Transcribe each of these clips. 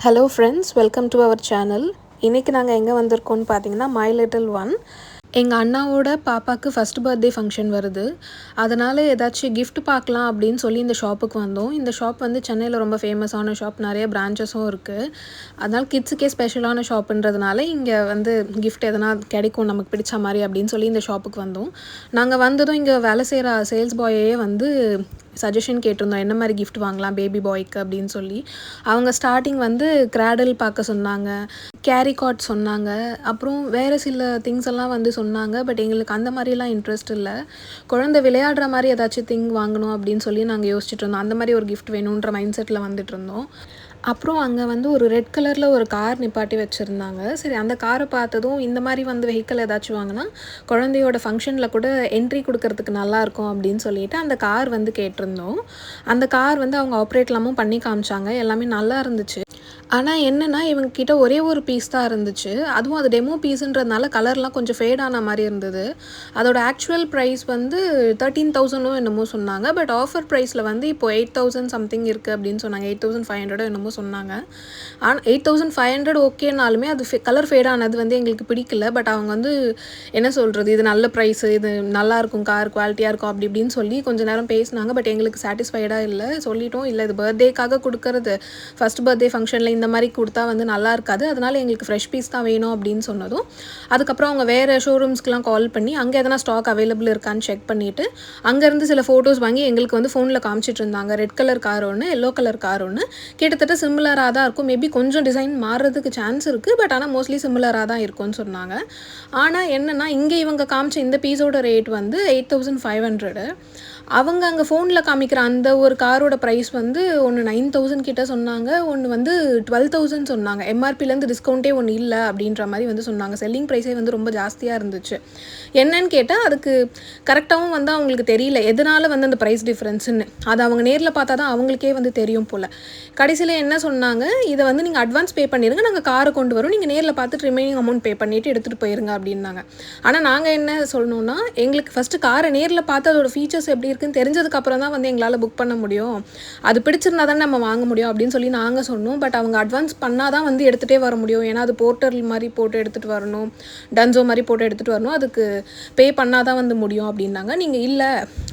Hello friends, welcome to our channel. இன்னைக்கு நாங்கள் எங்கே வந்திருக்கோம்னு பார்த்தீங்கன்னா மை லிட்டில் ஒன். எங்கள் அண்ணாவோட பாப்பாவுக்கு ஃபஸ்ட் பர்த்டே ஃபங்க்ஷன் வருது. அதனால் ஏதாச்சும் கிஃப்ட் பார்க்கலாம் அப்படின்னு சொல்லி இந்த ஷாப்புக்கு வந்தோம். இந்த ஷாப் வந்து சென்னையில் ரொம்ப ஃபேமஸான ஷாப், நிறைய பிரான்ச்சஸும் இருக்குது. அதனால் கிட்ஸுக்கே ஸ்பெஷலான ஷாப்புன்றதுனால இங்கே வந்து கிஃப்ட் எதனா கிடைக்கும் நமக்கு பிடிச்ச மாதிரி அப்படின்னு சொல்லி இந்த ஷாப்புக்கு வந்தோம். நாங்கள் வந்ததும் இங்கே வேலை செய்கிற சேல்ஸ் பாயையே வந்து சஜஷன் கேட்டிருந்தோம், என்ன மாதிரி கிஃப்ட் வாங்கலாம் பேபி பாய்க்கு அப்படின்னு சொல்லி. அவங்க ஸ்டார்டிங் வந்து கிராடல் பார்க்க சொன்னாங்க, கேரி காட் சொன்னாங்க, அப்புறம் வேறு சில திங்ஸ் எல்லாம் வந்து சொன்னாங்க. பட் எங்களுக்கு அந்த மாதிரிலாம் இன்ட்ரெஸ்ட் இல்லை. குழந்தை விளையாடுற மாதிரி ஏதாச்சும் திங் வாங்கணும் அப்படின்னு சொல்லி நாங்கள் யோசிச்சுட்டு இருந்தோம். அந்த மாதிரி ஒரு கிஃப்ட் வேணுன்ற மைண்ட் செட்டில் வந்துட்டு இருந்தோம். அப்புறம் அங்கே வந்து ஒரு ரெட் கலரில் ஒரு கார் நிப்பாட்டி வச்சுருந்தாங்க. சரி, அந்த காரை பார்த்ததும் இந்த மாதிரி வந்து வெஹிக்கிள் ஏதாச்சும் வாங்கினா குழந்தையோட ஃபங்க்ஷனில் கூட என்ட்ரி கொடுக்கறதுக்கு நல்லாயிருக்கும் அப்படின்னு சொல்லிட்டு அந்த கார் வந்து கேட்டிருந்தோம். அந்த கார் வந்து அவங்க ஆப்ரேட்லாமும் பண்ணி காமிச்சாங்க. எல்லாமே நல்லா இருந்துச்சு. ஆனால் என்னென்னா இவங்கக்கிட்ட ஒரே ஒரு பீஸ் தான் இருந்துச்சு. அதுவும் அது டெமோ பீஸுன்றதுனால கலர்லாம் கொஞ்சம் ஃபேட் ஆன மாதிரி இருந்தது. அதோட ஆக்சுவல் ப்ரைஸ் வந்து 13,000 என்னமோ சொன்னாங்க. பட் ஆஃபர் ப்ரைஸில் வந்து இப்போது 8,000 சம்திங் இருக்குது அப்படின்னு சொன்னாங்க. 8,500 என்னமோ சொன்னாங்க. ஆனால் 8,500 ஓகேனாலுமே அது கலர் ஃபேட் ஆனது வந்து எங்களுக்கு பிடிக்கல. பட் அவங்க வந்து என்ன சொல்கிறது, இது நல்ல ப்ரைஸு, இது நல்லாயிருக்கும், கார் குவாலிட்டியாக இருக்கும் அப்படி இப்படின்னு சொல்லி கொஞ்சம் நேரம் பேசினாங்க. பட் எங்களுக்கு சாட்டிஸ்ஃபைடாக இல்லை. சொல்லிட்டோம், இல்லை இது பர்த்டேக்காக கொடுக்கறது, ஃபஸ்ட் பர்த்டே ஃபங்க்ஷனில் இந்த மாதிரி கொடுத்தா வந்து நல்லா இருக்காது, அதனால் எங்களுக்கு ஃப்ரெஷ் பீஸ் தான் வேணும் அப்படின்னு சொன்னதும் அதுக்கப்புறம் அவங்க வேறு ஷோரூம்ஸ்க்கெலாம் கால் பண்ணி அங்கே எதனா ஸ்டாக் அவைலபிள் இருக்கான்னு செக் பண்ணிவிட்டு அங்கேருந்து சில ஃபோட்டோஸ் வாங்கி எங்களுக்கு வந்து ஃபோனில் காமிச்சிட்டு இருந்தாங்க. ரெட் கலர் கார் ஒன்று, எல்லோ கலர் கார் ஒன்று. கிட்டத்தட்ட சிமிலராக தான் இருக்கும். மேபி கொஞ்சம் டிசைன் மாறுறதுக்கு சான்ஸ் இருக்குது. பட் ஆனால் மோஸ்ட்லி சிமிலராக தான் இருக்கும்னு சொன்னாங்க. ஆனால் என்னென்னா இங்கே இவங்க காமிச்ச இந்த பீஸோட ரேட் வந்து 8,500. அவங்க அங்கே ஃபோனில் காமிக்கிற அந்த ஒரு காரோட ப்ரைஸ் வந்து ஒன்று 9,000 கிட்ட சொன்னாங்க, ஒன்று வந்து 12,000 சொன்னாங்க. எம்ஆர்பிலேருந்து டிஸ்கவுண்ட்டே ஒன்று இல்லை அப்படின்ற மாதிரி வந்து சொன்னாங்க. செல்லிங் ப்ரைஸே வந்து ரொம்ப ஜாஸ்தியாக இருந்துச்சு. என்னன்னு கேட்டால் அதுக்கு கரெக்டாகவும் வந்து அவங்களுக்கு தெரியல எதனால் வந்து அந்த ப்ரைஸ் டிஃப்ரென்ஸுன்னு. அது அவங்க நேரில் பார்த்தா தான் அவங்களுக்கே வந்து தெரியும் போல். கடைசியில் என்ன சொன்னாங்க, இதை வந்து நீங்கள் அட்வான்ஸ் பே பண்ணிடுங்க, நாங்கள் காரை கொண்டு வரோம், நீங்கள் நேரில் பார்த்துட்டு ரிமைனிங் அமௌண்ட் பே பண்ணிவிட்டு எடுத்துகிட்டு போயிருங்க அப்படின்னாங்க. ஆனால் நாங்கள் என்ன சொல்லணுன்னா, எங்களுக்கு ஃபஸ்ட்டு காரை நேரில் பார்த்து அதோட ஃபீச்சர்ஸ் எப்படி இருக்குன்னு தெரிஞ்சதுக்கப்புறம் தான் வந்து எங்களால் புக் பண்ண முடியும். அது பிடிச்சிருந்தா தான் நம்ம வாங்க முடியும் அப்படின்னு சொல்லி நாங்கள் சொன்னோம். பட் அவங்க அட்வான்ஸ் பண்ணால் தான் வந்து எடுத்துகிட்டே வர முடியும். ஏன்னா அது போர்ட்டல் மாதிரி போட்டு எடுத்துகிட்டு வரணும், டன்ஸோ மாதிரி போட்டு எடுத்துகிட்டு வரணும், அதுக்கு பே பண்ணால் தான் வந்து முடியும் அப்படின்னாங்க. நீங்கள் இல்லை,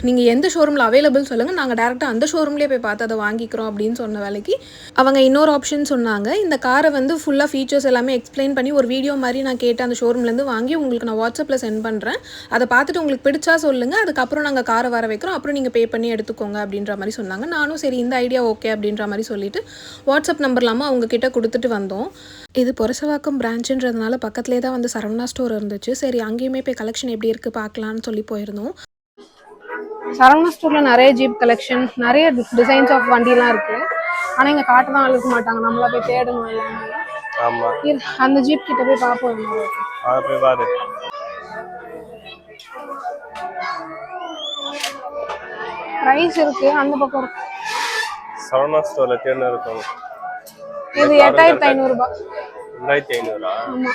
நீங்கள் எந்த ஷோரூமில் அவைலபிள் சொல்லுங்கள், நாங்கள் டேரெக்டாக அந்த ஷோரூம்லேயே போய் பார்த்து அதை வாங்கிக்கிறோம் அப்படின்னு சொன்ன வேலைக்கு அவங்க இன்னொரு ஆப்ஷன் சொன்னாங்க. இந்த காரை வந்து ஃபுல்லாக ஃபீச்சர்ஸ் எல்லாமே எக்ஸ்பிளைன் பண்ணி ஒரு வீடியோ மாதிரி நான் கேட்டு அந்த ஷோரூம்லேருந்து வாங்கி உங்களுக்கு நான் வாட்ஸ்அப்பில் சென்ட் பண்ணுறேன். அதை பார்த்துட்டு உங்களுக்கு பிடிச்சா சொல்லுங்கள், அதுக்கப்புறம் நாங்கள் காரை வர வைக்கிறோம், அப்புறம் நீங்கள் பே பண்ணி எடுத்துக்கோங்க அப்படின்ற மாதிரி சொன்னாங்க. நானும் சரி இந்த ஐடியா ஓகே அப்படின்ற மாதிரி சொல்லிவிட்டு வாட்ஸ்அப் நம்பர் இல்லாமல் அவங்கக்கிட்ட கொடுத்துட்டு வந்தோம். இது புரசவாக்கம் பிரான்ச்சுன்றதுனால பக்கத்துலேயே தான் வந்து சரவணா ஸ்டோர் இருந்துச்சு. சரி அங்கேயுமே போய் கலெக்ஷன் எப்படி இருக்குது பார்க்கலான்னு சொல்லி போயிருந்தோம். சரவணா ஸ்டோரில் நிறைய ஜீப் கலெக்ஷன், நிறைய டிசைன்ஸ் ஆஃப் வண்டிலாம் இருக்குது. ஆனால் இங்கே காட்டு தான் அழுக்க மாட்டாங்க, நம்மளா போய் தேடணும். ஆமாம், அந்த ஜீப் கிட்ட போய் பார்ப்போம். ப்ரைஸ் இருக்கு அந்த பக்கம் இருக்கு. சரவணா ஸ்டோர்ல தேர்ன இருக்கும். இது 8,500 ரூபாய். 2,500. ஆமா.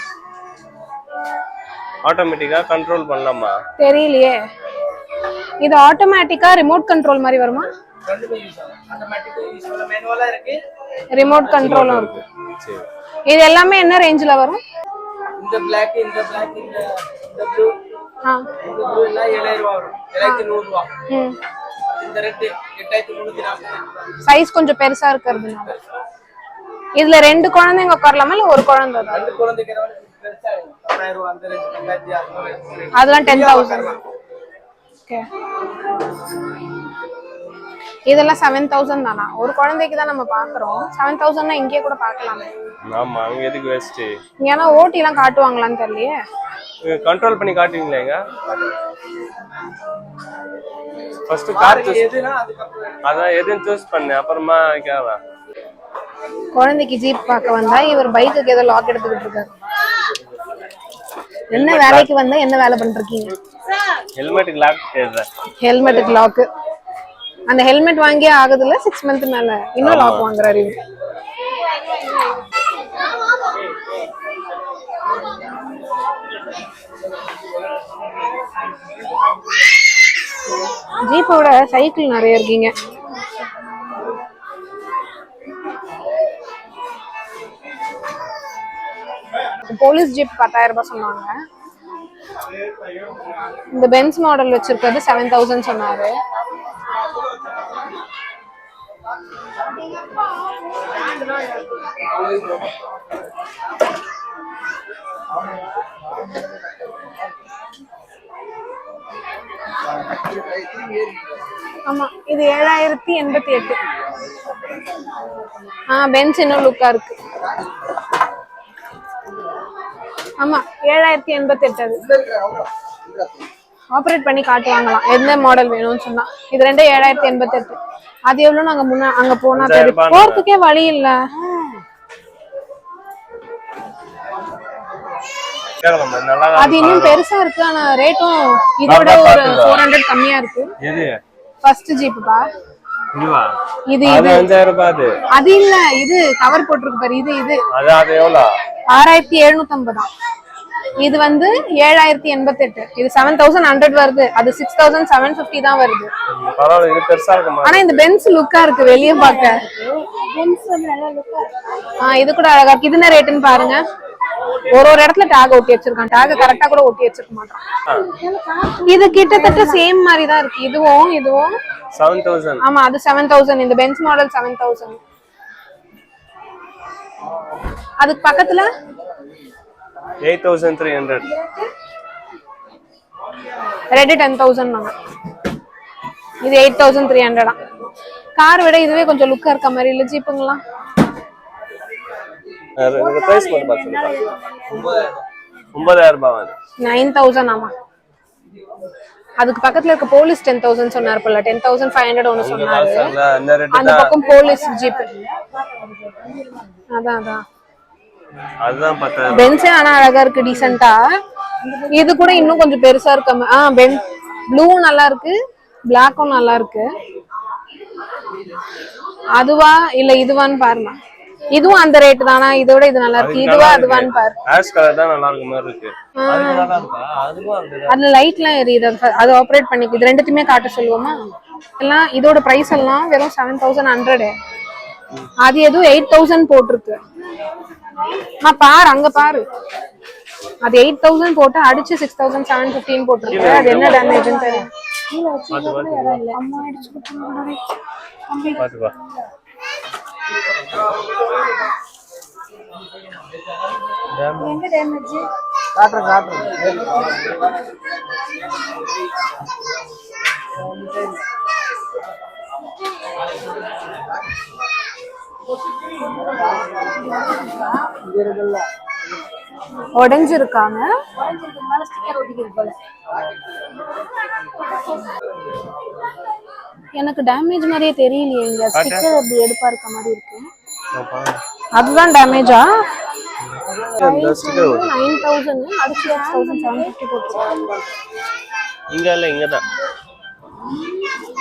ஆட்டோமேட்டிக்கா கண்ட்ரோல் பண்ணலாமா தெரியலையே. இது ஆட்டோமேட்டிக்கா ரிமோட் கண்ட்ரோல் மாதிரி வருமா? ஆட்டோமேட்டிக் யூஸ் பண்ண மேனுவலா இருக்கு, ரிமோட் கண்ட்ரோலும் இருக்கு. சரி, இது எல்லாமே என்ன ரேஞ்சில வரும்? இந்த Black இந்த ப்ளூ இந்த ப்ளூ எல்லாம் 7,000 ரூபாய் வரும். 7,100 ரூபாய். இந்த ரெட் 8,340. சைஸ் கொஞ்சம் பெருசா இருக்குறதுனால. இதுல ரெண்டு குழந்தைங்க உட்காரலாமா இல்ல ஒரு குழந்தை தான்? ரெண்டு குழந்தைங்க பெருசா 10,000 ரூபாய். அந்த ரெட் 2,600. அதெல்லாம் 10,000. ஓகே, இதெல்லாம் 7,000 தானா? ஒரு குழந்தைக்கு தான் நம்ம பாக்குறோம். 7,000னா இங்கேயே கூட பார்க்கலாமே. ஆமா, அங்க எதுக்கு வேஸ்ட்? இங்கனா ஓட்டி எல்லாம் காட்டுவாங்களான்னு தெரியலையே. கண்ட்ரோல் பண்ணி காட்டுவீங்களா? ஃபர்ஸ்ட் கார் எதுனா அதுக்கு அதான் எதுன்னு சூஸ் பண்ணு, அப்புறமா கேவா. குழந்தைக்கு ஜீப் பார்க்க வந்தா இவர் பைக்குக்கு ஏதோ லாக் எடுத்துக்கிட்டு இருக்காரு. என்ன வேலைக்கு வந்தா என்ன வேலை பண்ணிருக்கீங்க? ஹெல்மெட்டுக்கு லாக் தேடுறேன். ஹெல்மெட்டுக்கு லாக். அந்த ஹெல்மெட் வாங்கியே ஆகுதுல 6 மந்த் மேல இன்னும் லாக் வாங்குறாரு இவர். ஜீப்போட சைக்கிள் நிறைய இருக்கீங்க. இருக்கு. போலீஸ் ஜீப் 10,000 ரூபாய் சொன்னாங்க. இந்த பென்ஸ் மாடல் வச்சிருக்கிறது 7,000 சொன்னாரு. ஆமா இது 7,088. பென்ஸ் இன்னும் லுக்கா இருக்கு. ஆமா 7,088. ஆப்ரேட் பண்ணி காட்டுவாங்களாம் எந்த மாடல் வேணும்னு சொன்னா. இது ரெண்டும் 7,088. அது எவ்வளவு நாங்க அங்க போனா தெரியும். போறதுக்கே வழி இல்ல. அது இன்னும் பெருசா இருக்கு. ஆனா ரேட்டும் இதோட ஒரு 400 கம்மியா இருக்கு. ஃபர்ஸ்ட் ஜீப்பா இது 5000 ரூபாய். அது இல்ல, இது கவர் போட்டுருக்கு பாரு. இது அது எவ்வளவு? 6,750. இது வந்து 7,088. இது 7,100 வருது. அது 6,750 தான் வருது. பரவாயில்லை, இது பெருசா இருக்கு. ஆனா இந்த பென்ஸ் லுக்கா இருக்கு வெளிய பார்க்க. இது கூட அழகா இருக்கு. இது என்ன ரேட்னு பாருங்க. ஒரு இடத்துல டாக் ஒட்டி வச்சிருக்கான். டாக் கரெக்டா கூட ஒட்டி வச்சிருக்க மாட்டான். இது கிட்டத்தட்ட சேம் மாதிரி தான் இருக்கு. இதுவும் 7,000. ஆமா அது 7,000. இந்த பென்ஸ் மாடல் 7,000. அதுக்கு பக்கத்துல 8,300. ரெட் 10,000. இது 8,300. கார் விட இதுவே கொஞ்சம் லுக்கா இருக்க மாதிரி இல்ல ஜீப்புங்களா? பிரைஸ் மட்டும் பாத்துங்க. 9,000 ரூபாய். 9,000. ஆமா அதுக்கு பக்கத்துல இருக்க போலீஸ் 10,000 சொன்னாரு போல. 10,500 ஒன்னு சொன்னாரு. அந்த பக்கம் போலீஸ் ஜீப். அதான் அதுதான் பார்த்தா பென்ஸே ஆனா அழகா இருக்கு டீசென்ட்டா. இது கூட இன்னும் கொஞ்சம் பெருசா இருக்க. ப்ளூ நல்லா இருக்கு, பிளாக்கும் நல்லா இருக்கு. அதுவா இல்ல இதுவான்னு பாருங்க. இதுவும் அந்த ரேட் தானா? இதோட இது நல்லா இருக்கு. இதுவா அதுவான்னு பாரு. ஆஷ் கலர் தான் நல்லா இருக்கு மாதிரி இருக்கு. அது நல்லா இருக்கா? அதுவா அதுல லைட்லாம் எரியுது. அது ஆபரேட் பண்ணிக்கு. இது ரெண்டுத்துமே காட்ட சொல்லுவோமா? எல்லாம் இதோட பிரைஸ் எல்லாம் வெறும் 7,100. அது எதுவும் 8,000 போட்டிருக்கு. பாரு அங்க பாரு. அது 8,000 போட்டு அடிச்சு 6,750 போட்டிருக்கு. அது என்ன டேமேஜ்னு தெரியும். பாத்துப்பா. எங்க டேமேஜ் காட்டுறேன். உடைஞ்சிருக்காங்க. எனக்கு டேமேஜ் மாதிரியே தெரியலையே. இங்க ஸ்டிக்கர் அப்படி எடுப்பா இருக்க மாதிரி இருக்கு. அதுதான் டேமேஜா? 9,000 அடிச்சு 6,750 போட்டுருக்காங்க. இங்க இல்ல, இங்கதான்.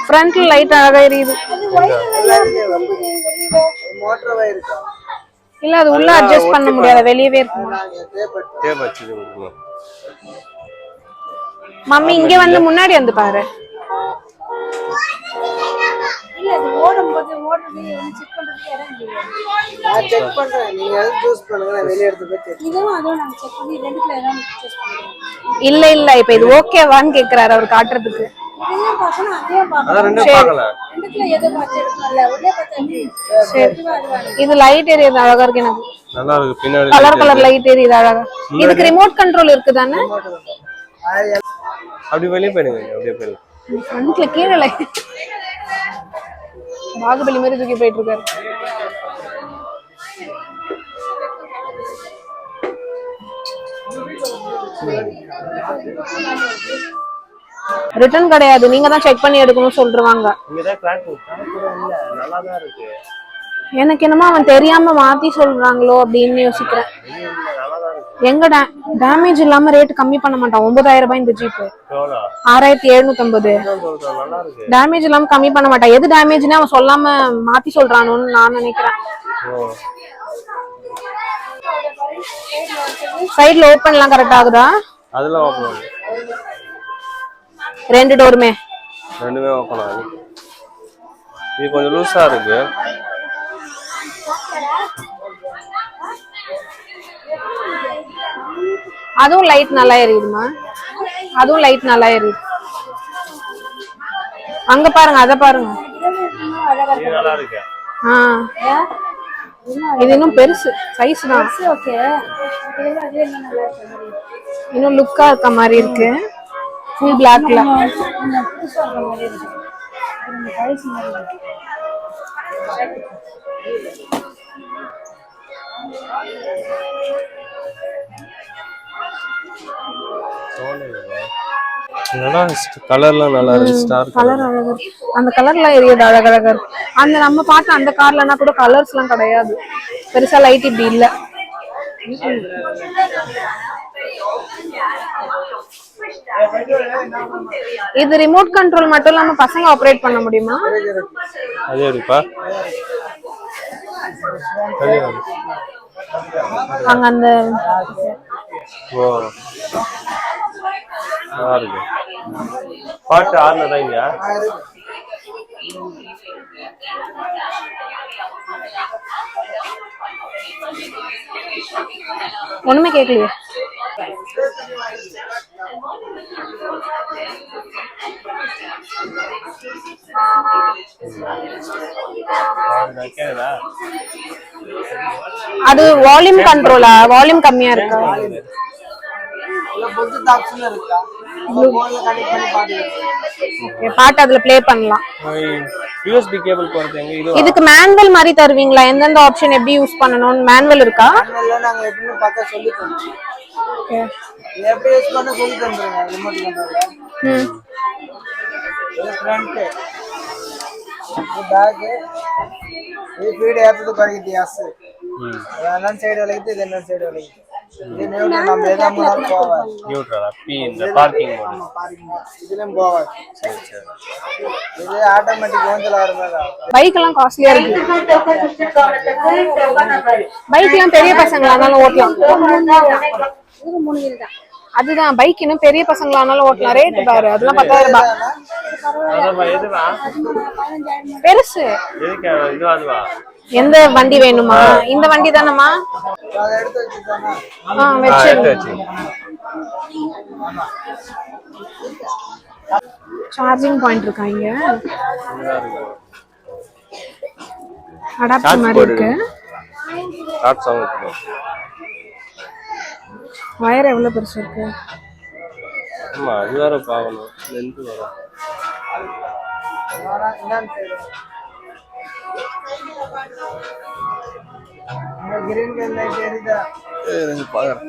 ஃப்ரண்ட்ல லைட் அழகா எரியுது. மோட்டர் வயர் இருக்கா? இல்ல அது உள்ள அட்ஜஸ்ட் பண்ண முடியாது. வெளியவே இருக்கும். மம்மி இங்க வந்து முன்னாடி வந்து பாரு. இல்ல அது ஓடும்போது ஓடுறது செக் பண்றதுக்கு இடம் இல்லையா? நான் செக் பண்றேன். நீங்க எது சூஸ் பண்ணுங்க, நான் வெளிய எடுத்து போய் செக். இதுவும் அதுவும் நாங்க செக் பண்ணி ரெண்டுத்துல ஏதாவது சூஸ் பண்ணுவோம். இல்ல இப்ப இது ஓகேவான்னு கேக்குறாரு அவர் காட்டுறதுக்கு. இதையும் பார்க்கணும் அதையும் பார்க்கணும். அத ரெண்டும் பார்க்கலாம். ரெண்டுத்துல எது பார்த்து எடுக்கல. ஒண்ணே பார்த்தா சரி. இது லைட் எரியுது அழகா இருக்கு. எனக்கு நல்லா இருக்கு. பின்னாடி கலர் லைட் எரியுது அழகா. இதுக்கு ரிமோட் கண்ட்ரோல் இருக்குதானே? அப்படி வெளிய போயிடுங்க. அப்படியே போயிடுங்க. ஃப்ரண்ட்ல கீழே பாகுபலி மாதிரி தூக்கி போயிட்டு இருக்காரு. ரிட்டர்ன் கிடையாது. நீங்க தான் செக் பண்ணி எடுக்கணும் சொல்றாங்க. இங்கதான் கிராக் இல்ல, நல்லா தான் இருக்கு. எனக்கு என்னமோ அவன் தெரியாம மாத்தி சொல்றாங்களோ அப்படின்னு யோசிக்கிறேன். எங்க டேமேஜ் இல்லாம ரேட் கம்மி பண்ண மாட்டான். 9,000 ரூபாய் இந்த ஜீப். 6,750. டேமேஜ் இல்லாம கம்மி பண்ண மாட்டான். எது டேமேஜ்னு அவன் சொல்லாம மாத்தி சொல்றானோன்னு நான் நினைக்கிறேன். சைடுல ஓபன் எல்லாம் கரெக்ட் ஆகுதா? அதெல்லாம் ஓபன் ஆகுது. ரெண்டுமே ஓபன் ஆகுது. இது கொஞ்சம் லூஸா இருக்கு. அதுவும் லைட் நல்லா எரியுதுமா, அதுவும் லைட் நல்லா எரியுது. அங்க பாருங்க, அத பாருங்க. இது நல்லா இருக்கு. இது இன்னும் பெருசு சைஸ் தான். ஓகே, இன்னும் லுக்கா இருக்க மாதிரி இருக்கு. ஃபுல் பிளாக்ல கலர்லாம் நல்லா இருக்கு. ஸ்டார் கலர் அழகா இருக்கு. அந்த கலர்லாம் எரியுது, அழகழகா இருக்கு. அந்த நம்ம பார்த்த அந்த கார்லனா கூட கலர்ஸ்லாம் கிடையாது, பெருசா லைட் இப்படி இல்ல. இது ரிமோட் கண்ட்ரோல் மட்டும் இல்லாம பசங்க ஆபரேட் பண்ண முடியுமா? அதே இருக்குப்பா. அங்க அந்த ஓ நல்லா இருக்கு. பாட்டு ஆறுனதான் இங்க. ஒண்ணுமே கேட்கலையே. அது வால்யூம் கண்ட்ரோலா? வால்யூம் கம்மியா இருக்கா? ஓகே, பாட்டு அதுல ப்ளே பண்ணலாம். யூஎஸ்பி கேபிள் போறது எங்க? இது இதுக்கு மேனுவல் மாதிரி தருவீங்களா? எந்தெந்த ஆப்ஷன் எப்படி யூஸ் பண்ணனும் மேனுவல் இருக்கா? மேனுவல்ல நாங்க எப்பவுமே பார்த்தா சொல்லி தருவோம். ஓகே, எப்படி யூஸ் பண்ண சொல்லி தந்துறோம். ரிமோட் கண்ட்ரோல்ல இது ஃப்ரண்ட் இது பேக் இது ஃபீட் ஏத்துது பரிகிட்டு யாஸ் நான் சைடு வளைக்குது இது என்ன சைடு வளைக்குது. இது நியூட்ரல் நம்ம எதா மூணாலும் போவாது. நியூட்ரல் அப்பி இந்த பார்க்கிங் மோட் இதுலயும் போவாது. சரி சரி. இது ஆட்டோமேட்டிக் ஓஞ்சல வரமாதா. பைக் எல்லாம் காஸ்ட்லியா இருக்கு. பைக் எல்லாம் பெரிய பசங்களானாலும் ஓட்டலாம். இது 3 வீல் தான். அதுதான் பைக் இன்னும் பெரிய பசங்களானாலும் ஓட்டலாம். ரேட் பாரு, அதெல்லாம் 10,000 ரூபாய். அதமா எதுவா? பெருசு. எதுக்கு இது அதுவா? எந்த வண்டி வேணுமா? இந்த வண்டி தானம்மா? அத எடுத்து வச்சிட்டானா? வெச்சு சார்ஜிங் பாயிண்ட் இருக்கா இங்க? அடாப்டர் மாதிரி இருக்கு. Short sound. வயர் எவ்வளவு பெருசா இருக்கு. ஆமா, அது வேற பாவணும். லென்த் வர. என்னன்னு தெரியல. இந்த கிரீன் கலர் லைட் எரியுதா? எனக்கு பாக்குறேன்.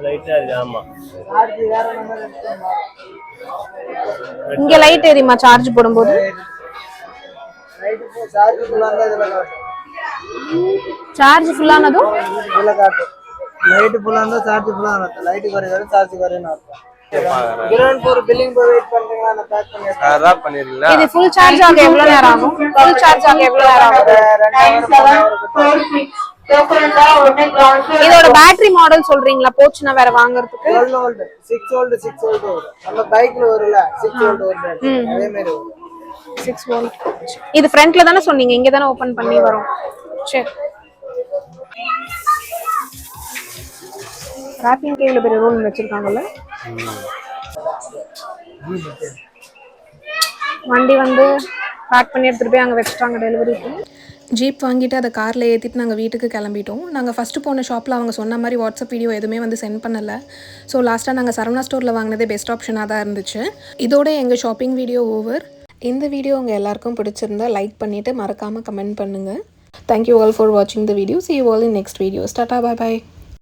லைட்டா இருக்கு. ஆமா, சார்ஜ் வேற நம்பர் எடுத்துமா. இங்க லைட் எரியுமா சார்ஜ் போடும்போது? லைட் போ சார்ஜ் ஃபுல்லா இருந்தா இதுல காட்டும். சார்ஜ் ஃபுல்லானதும் இதுல காட்டும். லைட் ஃபுல்லா இருந்தா சார்ஜ் ஃபுல்லா ஆகும். லைட் குறையறது சார்ஜ் குறையணும் அர்த்தம். கிரவுண்ட் போர் பில்லிங் போர் வெயிட் பண்றீங்களா? நான் பேக் பண்ணிட்டேன். ராப் பண்ணிரீங்களா? இது ஃபுல் சார்ஜ் ஆக எவ்வளவு நேரம் ஆகும்? ஃபுல் சார்ஜ் ஆக எவ்வளவு நேரம் ஆகும்? 2 hours. இதோட பேட்டரி மாடல் சொல்றீங்களா? போச்சுனா வேற வாங்குறதுக்கு 12 வோல்ட் 6 வோல்ட் 6 வோல்ட் வரும். நம்ம பைக்ல வரும்ல 6 வோல்ட் வரும். அதே மாதிரி வரும். 6 வோல்ட். இது ஃப்ரண்ட்ல தானே சொன்னீங்க? இங்க தானே ஓபன் பண்ணி வரும். சரி, ராப்பிங் கேவ்ல பெரிய ரோல் வச்சிருக்காங்கல்ல. வண்டி வந்து பேக் பண்ணி எடுத்துட்டு போய் அங்கே வச்சுட்டாங்க டெலிவரிக்கு. ஜீப் வாங்கிட்டு அதை காரில் ஏற்றிட்டு நாங்கள் வீட்டுக்கு கிளம்பிட்டோம். நாங்கள் ஃபஸ்ட்டு போன ஷாப்பில் அவங்க சொன்ன மாதிரி வாட்ஸ்அப் வீடியோ எதுவுமே வந்து சென்ட் பண்ணலை. ஸோ லாஸ்ட்டாக நாங்கள் சரவணா ஸ்டோரில் வாங்கினதே பெஸ்ட் ஆப்ஷனாக தான் இருந்துச்சு. இதோட எங்கள் ஷாப்பிங் வீடியோ ஓவர். இந்த வீடியோ உங்கள் எல்லாருக்கும் பிடிச்சிருந்தா லைக் பண்ணிவிட்டு மறக்காமல் கமெண்ட் பண்ணுங்கள். தேங்க்யூ ஆல் ஃபார் வாட்சிங் the video. See you all in next videos. Tata, bye bye.